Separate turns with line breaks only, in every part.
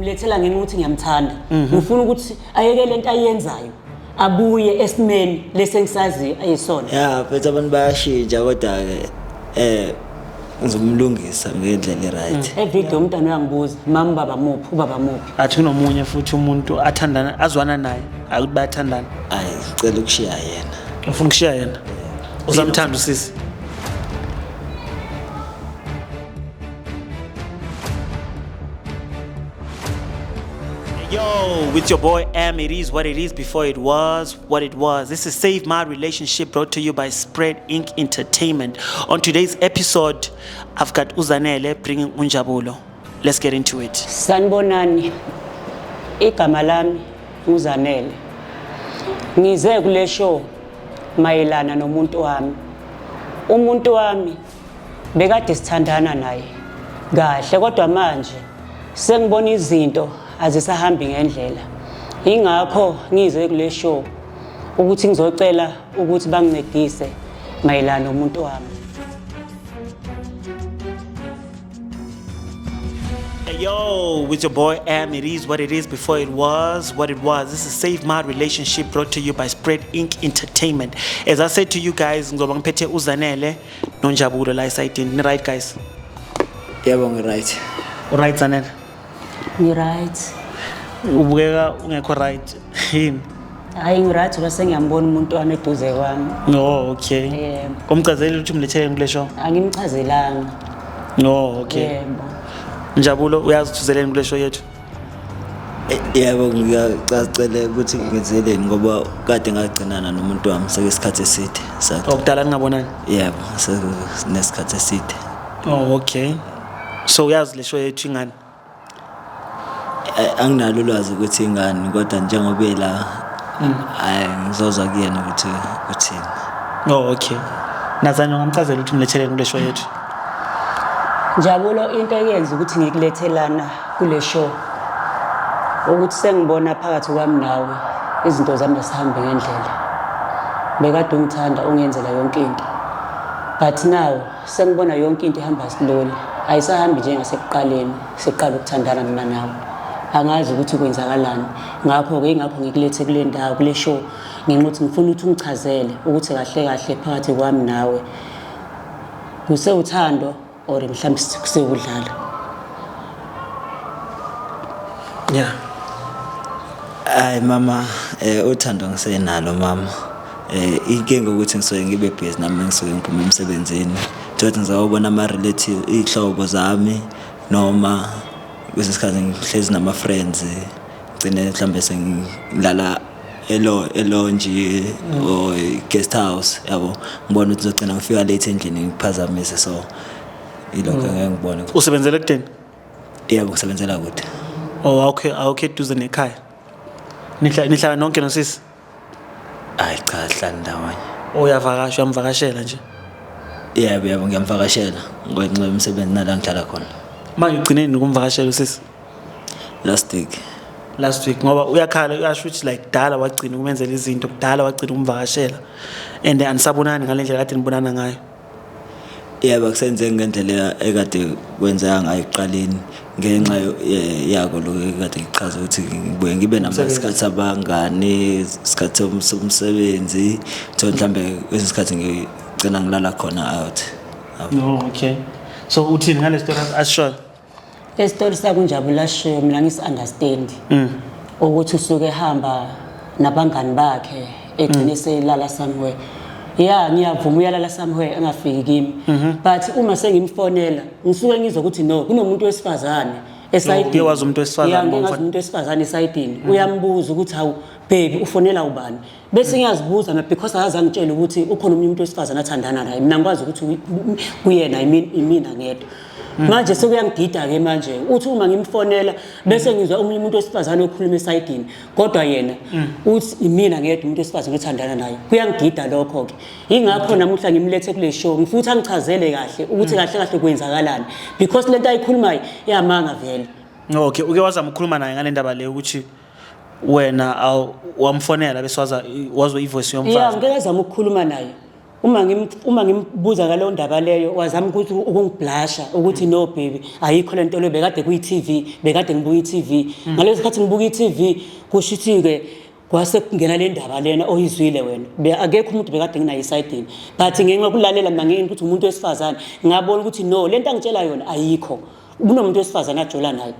ngimlethela ngenxa ukuthi ngiyamthanda ngifuna ukuthi ayeke lento ayenzayo abuye esimeni lesengisazi ayisona
yeah but abantu bayashintsha kodwa ngizomlungisa ngendlela right
everyday umntana uyangibuza mama baba muphi ubaba muphi
athi kunomunye futhi umuntu athandana azwana naye akuthi bayathandana
ngicela ukushiya yena
ufuna ukushiya yena uzamthanda usisi Yo, with your boy M, it is what it is before it was what it was. This is Save My Relationship brought to you by Spread Inc. Entertainment. On today's episode, I've got Uzanele bringing Unjabulo. Let's get into it.
Sanibonani, igama lami Uzanele. Ngize kule show mayelana nomuntu wami. Umuntu wami bekade sithandana naye kahle kodwa manje sengibona izinto azisahambi ngendlela. Ingakho ngize kule show ukuthi ngizocela ukuthi bangincedise mayelana nomuntu wami.
Yo, with your boy M, it is what it is before it was what it was. This is Save My Relationship brought to you by Spread Inc. Entertainment. As I said to you guys, ngizoba ngiphethe Uzanele noNjabulo la esayidini. Ni right guys?
yebo ngi-right
Right Zanele?
Ngi right.
Ubukeka ungekho right yini?
Hayi ngi right bese ngiyambona umuntu wami eduze kwami.
No, okay.
Yebo.
Komchazeli ukuthi umlethele kule show?
Angimchazelanga.
No, okay.
Yebo.
Njabulo uyazi thuzeleni kule show yethu?
yebo ngiyacela ukuthi ngenzeleni ngoba kade ngagcinana nomuntu wami sekesikhathi eside sakho
Okudala ningabonani?
yebo senesikhathi eside
Oh, okay. So uyazi le show yethu ingani?
anginalo ulwazi ukuthi ingani kodwa njengoba ela ngizozwa kuyena ukuthi uthini
Oh, okay. Nazanye ngamchazela ukuthi umletheleni kule show yethu.
Njabulo into eyenza ukuthi ngikulethelana kule show ukuthi sengibona phakathi kwami nawe izinto zami asihambe ngendlela. Bekade ungithanda ungenzela yonke into. But now sengibona yonke into ihamba slowly. Ayisahambi njengasekuqaleni, siqala ukuthandana mina nawe. Angazi ukuthi kwenzakalani. Ngakho ke ingakho ngikulethe kule ndawo kule show nginqothi ngifuna ukuthi ungichazele ukuthi kahle kahle phakathi kwami nawe kusewuthando or mhlawumbe kusewudlala.
Yeah.
Ay mama uthando ngisenalo mama inkinga ukuthi ngisuke ngibe busy nami ngisuke ngiphuma emsebenzini thothi ngizawubona ama relative ihlobo zami noma kwesikhathi ngihlezi nama friends ngcine mhlambe sengilala elonji or guest house yabo ngibona ukuthi ngizogcina ngifika late endlini ngiphazamise so ilokho ngiyangibona
Usebenzela kudeni?
yebo ngisebenzela kude
Oh, okay duze nekhaya. Nihlala nonke nosisi?
Hayi cha hlala ndawonye.
Uyavakasha uyamvakashela nje?
Yebo ngiyamvakashela ngenxa yomsebenzi nala ngihlala khona.
Manje ugcineni ukumvakashela usisi? Last week ngoba uyakhala uyasho ukuthi like dala wagcina ukumenzela izinto kudala wagcina umvakashela and anisabonani ngalendlela kade nibonana ngayo.
Yebo kusenze ngendlela ekade kwenzeka ngayo eqaleni ngenxa yako lo ekade ngichaza ukuthi ngibuye ngibe namasikhathi abangani isikhathi somsebenzi thothi mhlambe kwesikhathi ngigcina ngilala khona out.
No, okay. So uthini ngale story asisho?
Le story sakunjabula sho mina ngisi-understand ukuthi usuke ehamba nabangani bakhe egcine selala somewhere. Yeah, ngiyavuma uyalala somewhere engafiki kimi. But uma sengimfonela ngisuke ngizwa ukuthi no kunomuntu wesifazane esayidini.
Uyawazi umuntu wesifazane
ngomfana. Yeah, umuntu wesifazane esayidini. Uyambuza ukuthi hawu baby ufonela ubani. Bese ngiyazibuza na because akaza ngitshela ukuthi ukhona umuntu wesifazane athandana naye. Mina ngikwazi ukuthi kuyena imina ngedwa. Manje sekuyangidida ke manje uthi uma ngimfonela bese ngizwa umuntu wesifazane okhuluma esayidini kodwa yena uthi imina ngedwa umuntu wesifazane othandana naye kuyangidida lokho ke ingakho namuhla ngimlethe kule show ngifuthu angichazele kahle ukuthi kahle kahle kwenzakalani because lento ayikhulumayo iyamanga vele.
Okay, uke wazama ukukhuluma naye ngale ndaba le ukuthi wena wamfonela bese wazwa ivoice yomfazi.
Yeah, ngeke zama ukukhuluma naye uma ngimbuza ngaleyo ndaba leyo wazama ukuthi ukungiblasha ukuthi no baby ayikho lento le bekade kuyi TV bekade ngibuka iTV ngaleso sikhathi ngibuka iTV kusho ukuthi ke kwase kungena le ndaba lena oyizwile wena akekho umuntu bekade nginayo isayidini but ngenxa yokulalela mina ngeke ukuthi umuntu wesifazane ngabona ukuthi no lento angitshela yona ayikho kunomuntu wesifazane ajola naye.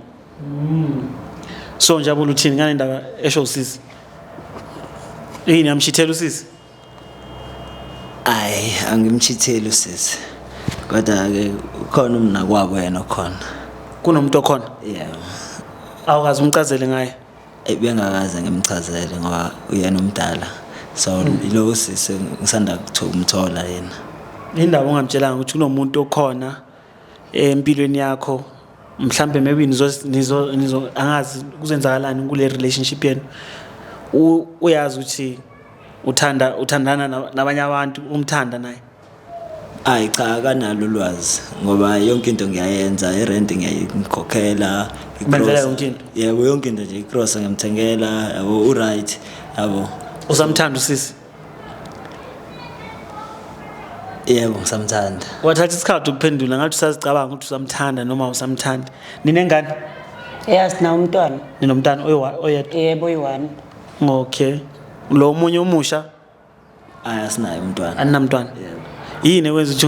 So Njabula uthini ngale ndaba esho usisi yini amshithela usisi?
Ayi angimchitheli usisi kodwa ke ukhona umna kwabo yena khona
Kunomuntu okhona?
yeah
Awukazi umchazele ngaye?
Bengakaze ngimchazele ngoba uyena umdala so lo usisi ngisanda kumthola yena.
Indaba ongamtshelanga ukuthi kunomuntu okhona empilweni yakho mhlambe maybe nizo angazi kuzenzakalani kule relationship yenu uyazi ukuthi uthandana nabanye abantu umthanda naye?
Ayi cha kanalo ulwazi ngoba yonke into ngiyayenza irent ngiyayikhokhela
Benzela yonke into?
yebo yonke into nje icross ngimthengela yabo uright yabo.
Usamthanda usisi?
Yebo ngisamthanda.
Wathatha isikhathi ukuphendula ngathi usazicabanga ukuthi usamthanda noma usamthandi. Ninengane?
Yes na umntwana.
Ninomntana oyedwa?
Yebo oyi1.
Okay. Lo omunye umusha?
Asinayo umntwana.
Aninamntwana?
Yebo.
Yini wenza ukuthi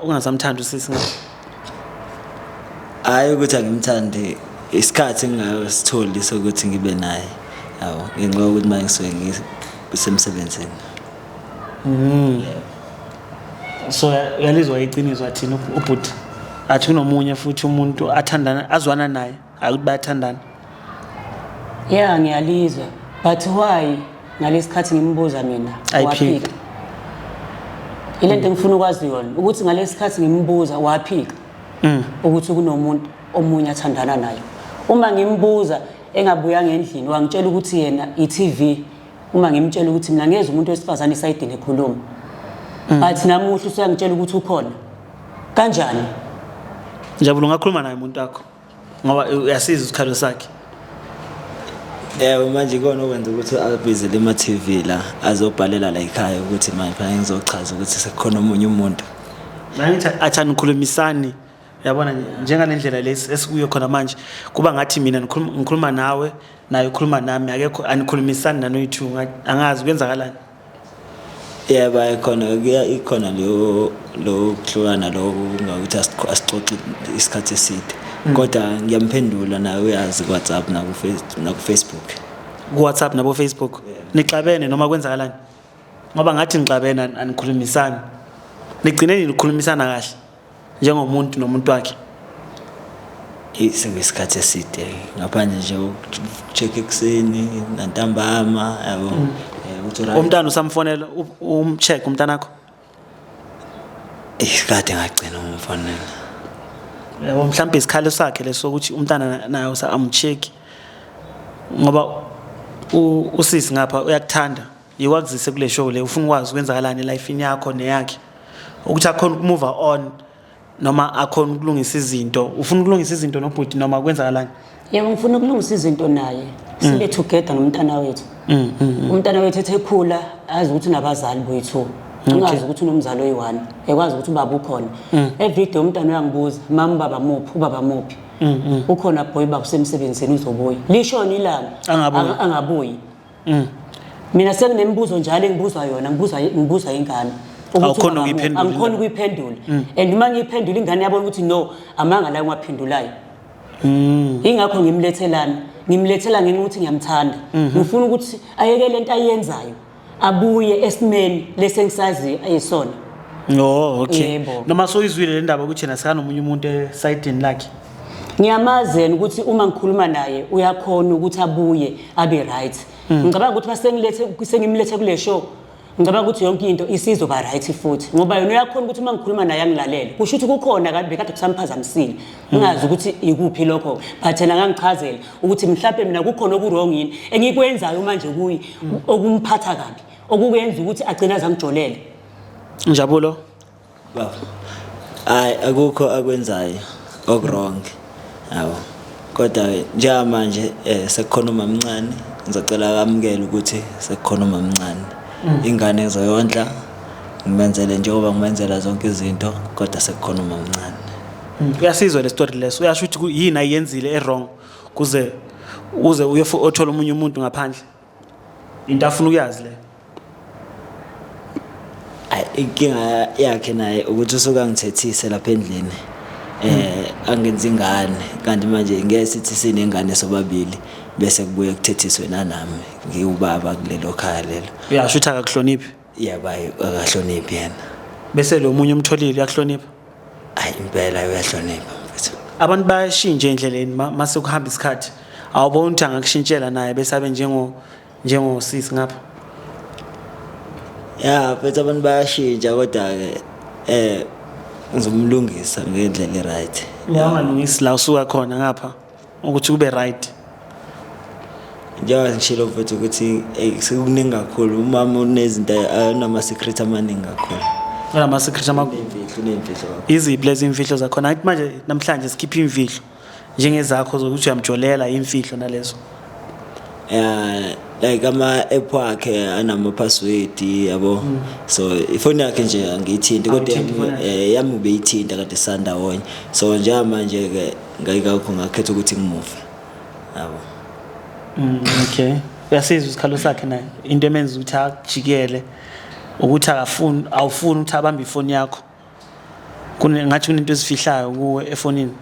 ungasamthanda usisi ngathi?
Hayi ukuthi angimthandi isikhathi ngingasitholi sokuthi ngibe naye yabo ngenxa yokuthi manje ngisuke ngisemsebenzini.
So uyalizwa iqiniso athini ubhuti athi kunomunye futhi umuntu athandana azwana naye akuthi bayathandana?
Yeah ngiyalizwa but why ngalesikhathi ngimbuza mina waphika ilento engifuna ukwazi yona ukuthi ngalesikhathi ngimbuza waphika ukuthi kunomuntu omunye athandana naye. Uma ngimbuza engabuya ngendlini wangitshela ukuthi yena iTV uma ngimtshela ukuthi mina ngeze umuntu wesifazane isayidini ekhuluma but namuhla usuyangitshela ukuthi ukhona kanjani?
Njabula ungakhuluma naye umuntu wakho ngoba uyasiza isikhalo sakhe.
Manje ikona okwenza ukuthi abizele ema-TV la azobhalela la ekhaya ukuthi manje phela ngizochaza ukuthi sekukhona omunye umuntu.
Ngithi athani ukhulumisani yabona njengalendlela lesi esikuyo khona manje kuba ngathi mina ngikhuluma nawe naye ukhuluma nami akekho anikhulumisani nanoyithu angazi kwenzakalani.
Yebo ikhona lo kuhlukana lo ngakuthi asixoxe isikhathi eside kodwa ngiyamphendula nawe uyazi ku-WhatsApp na ku-Facebook.
Ku-WhatsApp nabo Facebook nixabene noma kwenzakalani? Ngoba ngathi nixabene anikhulumisani nigcine nikhulumisana kahle njengomuntu nomuntu wakhe.
Isikhathi eside ngaphandle nje ucheck ekuseni nantambama yabo.
Umntana usamfonela umcheck umntana wakho?
Kade ngagcina umfonela.
Yabo mhlawumbe isikhalo sakhe leso ukuthi umntana naye amcheck ngoba usisi ngapha uyakuthanda yikwazise kule show le ufuna ukwazi ukwenzakalani elifini yakho neyakhe ukuthi akhona ukumove on noma akhona ukulungisa izinto. Ufuna ukulungisa izinto nobhuti noma kwenzakalani?
Yebo ngifuna ukulungisa izinto naye sibe together nomntana wethu. Umntana wethu ethekhula azi ukuthi nabazali bethu ungazi ukuthi unomzali oyi1 ekwazi ukuthi ubaba ukhona. Every day umntana uyangibuza mama baba muphi ubaba muphi ukhona boy baba usemsebenzini uzobuya lishona ilanga angabuyi. Mina sekunembuzo njalo engibuzwa yona ngibuza ingane
awukhona ukuyiphendula.
Angikhona ukuyiphendula and uma ngiyiphendula ingane yabona ukuthi no amanga la ngiyaphendulayo. Ingakho ngimlethela ngenxa ukuthi ngiyamthanda. Ngifuna ukuthi ayeke lento ayenzayo abuye esimeni lesengisazi ayisona.
Okay. Noma soyizwile le ndaba ukuthi yena sekanomunye umuntu esayidini lakhe.
Ngiyamazena ukuthi uma ngikhuluma naye uyakhona ukuthi abuye abe right. Ngicabanga ukuthi sengimlethe kule show ngicabanga ukuthi yonke into isizoba right futhi ngoba yena uyakhona ukuthi uma ngikhuluma naye angilalele kusho ukuthi kukhona kade bekade kusamphazamisile ngingazi ukuthi ikuphi lokho but yena ngangichazela ukuthi mhlawumbe mina kukhona okurong yini engikwenzayo manje kuyi okumphatha kabi okukwenza ukuthi agcina azangijolele.
Njabulo
baba hayi akukho akwenzayo okurong yabo kodwa njengamanje sekukhona umamncane ngizocela akamukele ukuthi sekukhona umamncane ingane ezoyondla ngimenzele njengoba ngimenzela zonke izinto kodwa sekukhona uma uncane.
Uyasizwa le story leso. Uyasho ukuthi yini ayenzile wrong kuze uthola umunye umuntu ngaphandle. Into afuna ukuyazi le.
Inkinga yakhe naye ukuthi usuka ngithethise lapha endlini angenza ingane kanti manje ngeke sithi sinengane sobabili bese kubuye kuthethiswe nanami ngiubaba kulelo khaya lelo.
Uyasho ukuthi akakuhloniphi.
Yaba akahloniphi yena.
Bese lo munye umtholile uyakuhlonipha.
Impela uyahlonipha mfethu.
Abantu bayashintsha endleleni mase kuhamba isikhathi. Awubona ukuthi angakushintshela naye bese abe njengosisi ngapha.
Mfethu abantu bayashintsha kodwa ke ngizomlungisa ngendlela right.
Ungalungisi la usuka khona ngapha ukuthi kube right.
Njengoba ngishilo mfethu ukuthi sekuningi kakhulu umama unezinto anama secret amaningi kakhulu.
Ama secret amakhulu.
Imfihlo.
Iziphi lezi imfihlo zakhona? Athi manje namhlanje sikhipha imfihlo njengezakho zokuthi uyamjolela imfihlo nalezo.
Like ama-app wakhe anama password yabo. So ifoni yakhe nje angiyithinti kodwa yami ubeyithinta kade sandawonye. So njengamanje ke ngayikakho ngakhetha ukuthi ngimove. Yabo.
Okay. Uyasizwa isikhalo sakhe naye. Into emenza ukuthi akujikele ukuthi awufuni ukuthi abambe ifoni yakho. Ngathi kunento ezifihlayo kuwe efonini.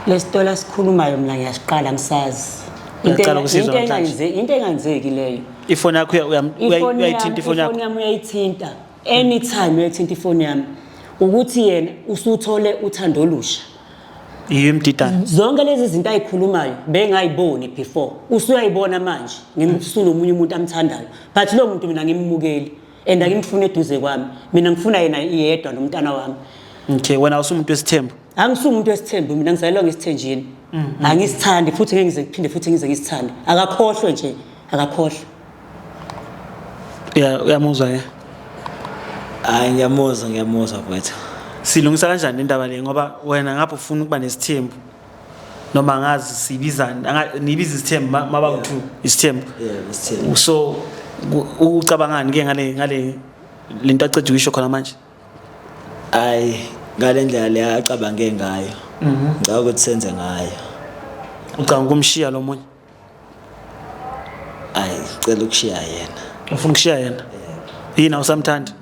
Lesitola sikhulumayo mina ngiyasiqala ngisazi. Into engenzeki leyo.
Ifoni yakho uyayithinta ifoni yakho.
Ifoni yami uyayithinta anytime uyayithinta ifoni yami ukuthi yena usuthole uthando olusha.
Imdidana.
Zonke lezi zinto ayikhulumayo bengayiboni before. Usuyayibona manje ngimsunomunye umuntu amthandayo. But lo muntu mina ngimukeli and akimfuna eduze kwami. Mina ngifuna yena yedwa nomntana wami.
Okay, wena usumuntu wesithembu.
Angisumuntu wesithembu mina ngizalelwa ngesithenjini. Angisithandi futhi ngeke ngize kuphinde futhi ngize ngisithande. Akakhohlwe nje, akakhohlwe.
Uyamuzwa ke?
Ngiyamuzwa mfethu.
Silungisa kanjani indaba le ngoba wena ngapha ufuna ukuba nesithembu noma ngazi sibizana nibiza isithembu maba ku2 isithembu.
Isithembu.
So ucabangani ke ngale lento acede ukisho khona manje?
Ngale ndlela le acabange ngayo. Ngicela ukuthi senze ngayo.
Ucanga ukumshiya lo munye?
Ngicela ukushiya yena.
Ufuna ukushiya yena? Yini awusamthanda?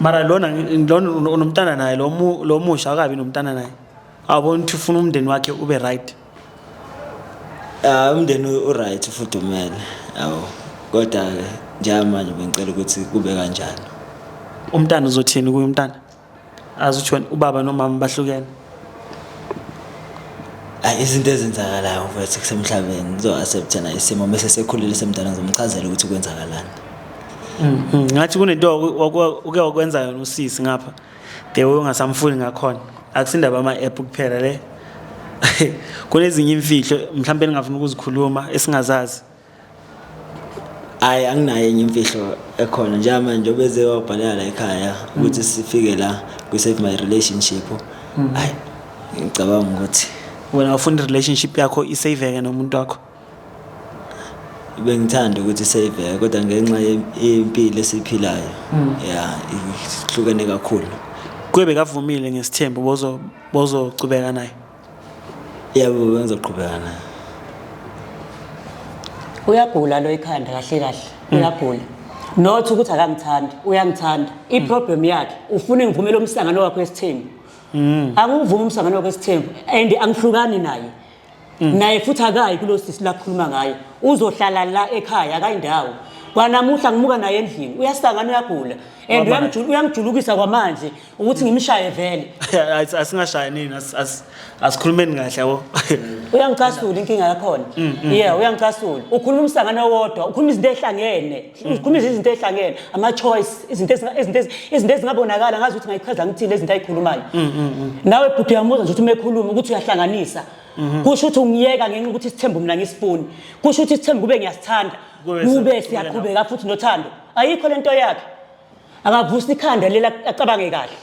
Mara lona unomntana naye lo musha akabi nomntana naye. Awubona ukuthi ufuna umndeni wakhe ube right.
Umndeni u-right ufudumele. Yabo. Kodwa njamanje bengicela ukuthi kube kanjani.
Umntana uzothini kuye umntana? Azuthi ubaba nomama bahlukene.
Izinto ezenzakalayo mfethu kusemhlabeni ngizo-acceptana isimo bese sekhulile semdala ngizomchazela ukuthi kwenzakalani.
Ngathi kunento uke wakwenza yona usisi ngapha. Dewe ungasamfuni ngakhona. Akusindaba ama-app kuphela le. Kunezinye imfihlo mhlawumbe engafuna ukuzikhuluma esingazazi.
Anginayo enye imfihlo ekhona njengamanje obeze wabhalela la ekhaya ukuthi sifike la ku-save my relationship. Ngicabanga ukuthi
wena ufuna relationship yakho isaveke nomuntu wakho.
Bengithanda ukuthi isaveke kodwa ngenxa yempilo esiphilayo ihlukene kakhulu.
Kube kavumile ngesithembu bozocubeka naye.
Yebo bengizoqhubeka naye. Uyagula lo ikhanda kahle uyagula. Not ukuthi akangithandi, uyangithanda. I-problem yakhe ufuna ngivumele umhlangano wakho wesithembu. Angivumi umhlangano wakho wesithembu and angihlukani naye. Naye futhi akayi kulo sisi la khuluma ngayo. Uzohlala la ekhaya akayindawo. Kwanamuhla ngimuka naye endlini. Uyahlangana uyagula. And uyangijulukisa kwamanje ukuthi ngimshaye vele.
Asingashaye nini asikhulumeni kahle yabo.
Uyangicasula inkinga yakhona. Uyangicasula. Ukhuluma umhlangano wodwa, ukhuluma izinto ezihlangene. Ukhuluma izinto ezihlangene, ama choice, izinto ezingabonakala ngazi ukuthi ngayichaza ngithini izinto ayikhulumayo. Nawe bhuti uyamuza nje ukuthi umekhuluma ukuthi uyahlanganisa. Kusho ukuthi ungiyeka ngenxa ukuthi isithembu mina ngisifuni. Kusho ukuthi isithembu kube ngiyasithanda. Kube siyaqhubeka futhi nothando. Ayikho lento yakhe. Akavusa ikhanda lela acabange kahle.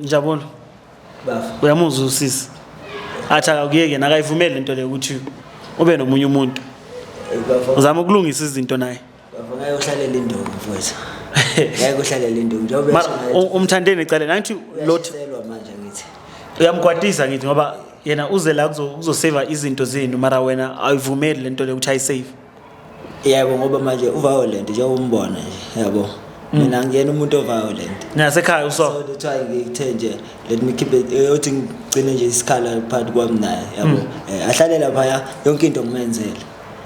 Njabolo. Uyamuzwa usisi. Athi akuyeke nakayivumele lento le ukuthi ube nomunye umuntu. Uzama ukulungisa izinto naye.
Bafuna uyohlalela indoda mfowethu. ngeke uhlalela induku njengoba
Mara umthandeni ecaleni angithi lot
uyaselwa manje ngithi
uyamkwatisa ngithi ngoba yena uze la kuzoseva izinto zenu mara wena ayivumeli lento le ukuthi ayisave.
yebo ngoba manje uviolent nje umbona nje yabo mina ngiyena umuntu oviolent
Nasekhaya
so
uso
that's why ngithe nje let me keep it uthi ngigcine nje isikhala phakathi kwami naye yabo ahlale lapha yonke into ngimenzele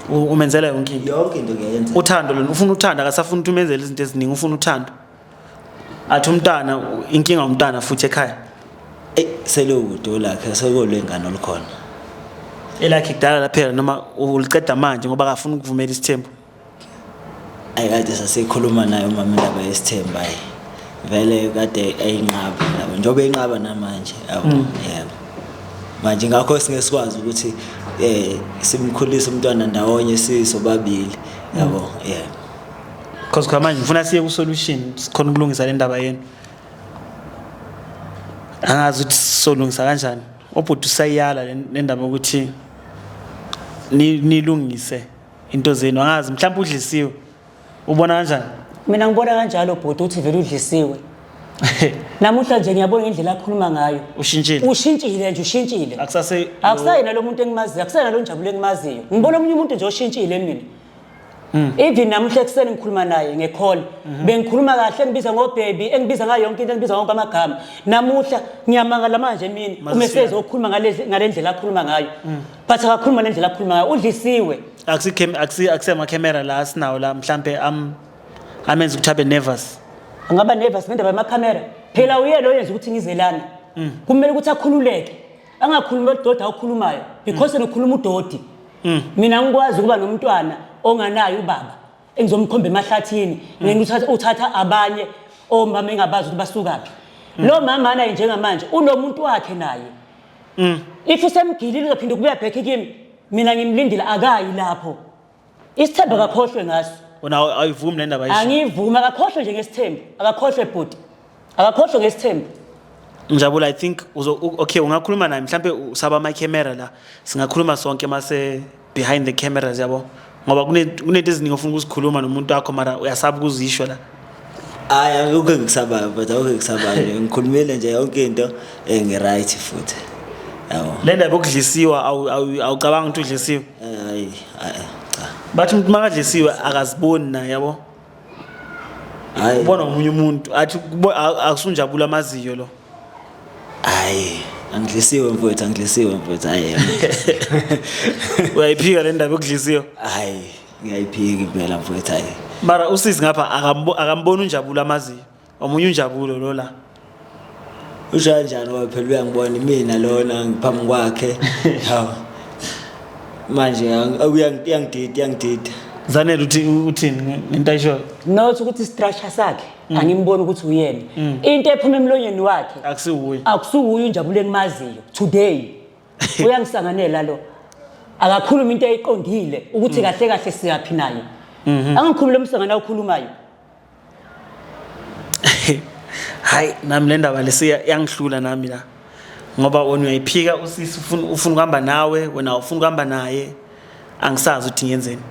umenzela yonke into.
yonke into ngiyenza
Uthando lona ufuna uthanda akasafuna ukuthi umenzele izinto eziningi ufuna uthando. Athi umntana inkinga umntana futhi ekhaya.
selokudo lakhe sekolwengane olukhona
Elakhe kudala laphela noma uliceda manje ngoba akafuna ukuvumela isithembu.
ayikade sasekhuluma naye umama indaba yesithemba hayi vele kade ayinqaba yabo njobe enqaba namanje yabo yebo manje ngakho singesikwazi ukuthi simkhulise umntwana ndawonye sisobabili yabo yebo
Because kwa manje ngifuna siye ku solution sikhona ukulungisa le ndaba yenu. Angazi ukuthi solungisa kanjani. Obhuti usayala le ndaba ukuthi nilungise into zenu angazi mhlawumbe udlisiwe. Ubona kanjani?
Mina ngibona kanjalo bhuti uthi vele udlisiwe. Namuhla nje ngiyabona indlela akhuluma ngayo.
Ushintshile.
Ushintshile nje ushintshile. Akusayena lo muntu engimaziyo, akusayena lo Njabule engimaziyo. Ngibona omunye umuntu nje oshintshile mina. Even namuhla ekseni ngikhuluma naye ngecall. Bengikhuluma kahle ngibiza ngobaby, engibiza ngayo yonke into engibiza ngonke amagama. Namuhla ngiyamangala manje mina umeseze okhuluma ngalendlela akhuluma ngayo. But akakhuluma ngendlela akhuluma ngayo udlisiwe.
Akusema camera la asinawo la mhlambe amenza ukuthi abe nervous.
Angaba nervous ngendaba yamakhamera. Phela uyelo yenza ukuthi ngizelana. Kumele ukuthi akhululeke. Angakhulumi lododa okhulumayo because enokhuluma udodi. Mina ngikwazi ukuba nomntwana onganayo ubaba engizomkhomba emahlathini ngeke uthatha abanye omama engabazi ukuthi basukaphi. Lo mama naye njengamanje unomuntu wakhe naye. If usemgilile uzophinde kubuya back kimi mina ngimlindile akayi lapho. Isithemba akakhohlwe ngaso.
Wona ayivumi le ndaba yisho.
Angivumi akakhohlwe nje ngesithembu. Akakhohlwe bhuti. Akakhohlwe ngesithembu.
Njabula I think okay ungakhuluma naye mhlambe usaba ama camera la singakhuluma sonke mase behind the cameras yabo ngoba kunento eziningi ofuna ukuzikhuluma nomuntu wakho mara uyasaba ukuzisho la.
Hayi akukho ngisabayo but akukho ngisabayo ngikhulumile nje yonke into ngiright futhi yabo
Le ndaba yokudlisiwa awucabanga ukuthi udlisiwe.
hayi cha
Bathi umuntu makadlisiwe akaziboni naye yabo.
hayi
Ubona umunye umuntu athi akusunjabula amaziyo lo.
hayi angidlisiwe mfowethu hayi
Uyayiphika le ndaba yokudlisiwa.
hayi ngiyayiphika impela mfowethu hayi
Mara usisi ngapha akambona unjabula amaziyo. Omunye unjabulo lo la.
usho kanjani ngoba phela uyangibona mina lona ngiphambi kwakhe hawo manje uyangidida
Zanele uthini into ayisho.
Not ukuthi structure sakhe angimboni ukuthi uyena. Into ephuma emlonyeni wakhe
Akusiwuye.
akusuhuye uNjabule engimaziyo today. Uyangisanganela lo. Akakhuluma into eyiqondile ukuthi kahle kahle siyapi naye. Angikhuluma umsangana okhulumayo.
Hayi nami le ndaba lesiya yangihlula nami la. Ngoba wona uyayiphika usisi ufuna ukuhamba nawe wena ufuna ukuhamba naye angisazi ukuthi ngiyenzeni.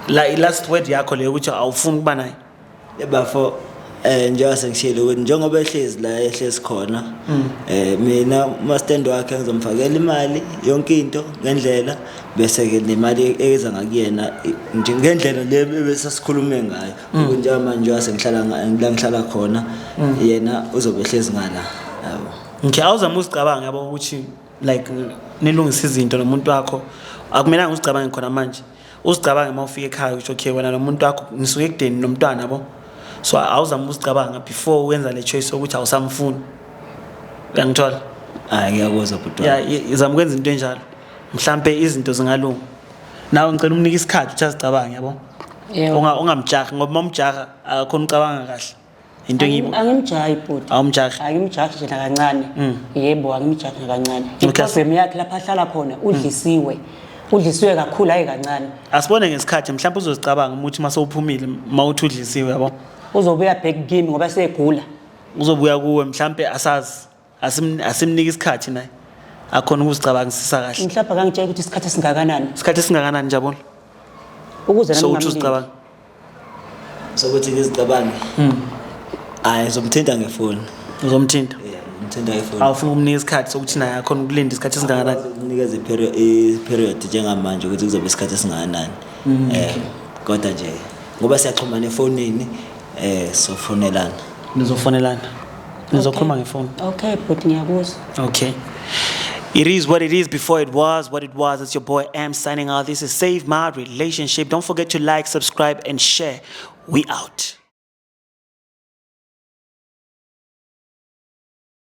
La last word yakho le ukuthi awufuni ukuba naye.
bafo njengoba sengishilo ukuthi njengoba ehlezi la ehlezi khona mina mastand wakhe ngizomfakela imali yonke into ngendlela bese ke nemali eza ngakuyena njengendlela le bese sikhulume ngayo ukuthi manje wasengihlala khona yena uzobe ehlezi ngala yabo
Ngiyawuzama uzicabanga yabo ukuthi like nilungisa izinto nomuntu wakho akumelanga uzicabange khona manje uzicabange mawufika ekhaya uthi okay wena nomuntu wakho nisuke ekudeni nomntwana yabo so awuzama uzicabanga before wenza le choice ukuthi awusamfuni uyangithola
ngiyakuzwa butwa
ya izama ukwenza into enjalo mhlambe izinto zingalunga nawe ngicela umnike isikhathi ukuthi azicabange yabo ungamjahi ngoba mamjaha akakhona ucabanga kahle into engiyibo
Angimjahi bhuti.
awumjahi
Angimjahi nje kancane. Yebo angimjahi kancane. Iproblem yakhe lapha ahlala khona udlisiwe. Udlisiwe kakhulu hayi kancane.
asibone ngesikhathi mhlawumbe uzozicabanga ukuthi mase uphumile mawuthi udlisiwe yabo
Uzobuya back kimi ngoba segula.
uzobuya kuwe mhlawumbe asazi asimnike isikhathi naye akhona ukuzicabangisisa kahle
Mhlawumbe akangitshela ukuthi isikhathi singakanani
isikhathi singakanani njabona
ukuze
so
nami
uthi uzicabanga
sokuthi ngizicabange hayi ngizomthinta ngefoni.
Uzomthinta.
Ngimthinta ngefoni.
Awufuna ukumnika isikhathi sokuthi naye akhona ukulinda isikhathi esingakanani?
Unikeze i-period njengamanje ukuthi kuzobe isikhathi esingakanani. Kodwa nje ngoba siyaxhumana efonini sofonelana.
Nizofonelana. Nizokhuluma ngefoni.
Okay but ngiyakuzwa.
Okay. It is what it is before it was what it was. It's your boy M signing out. This is Save My Relationship. Don't forget to like, subscribe, and share. We out.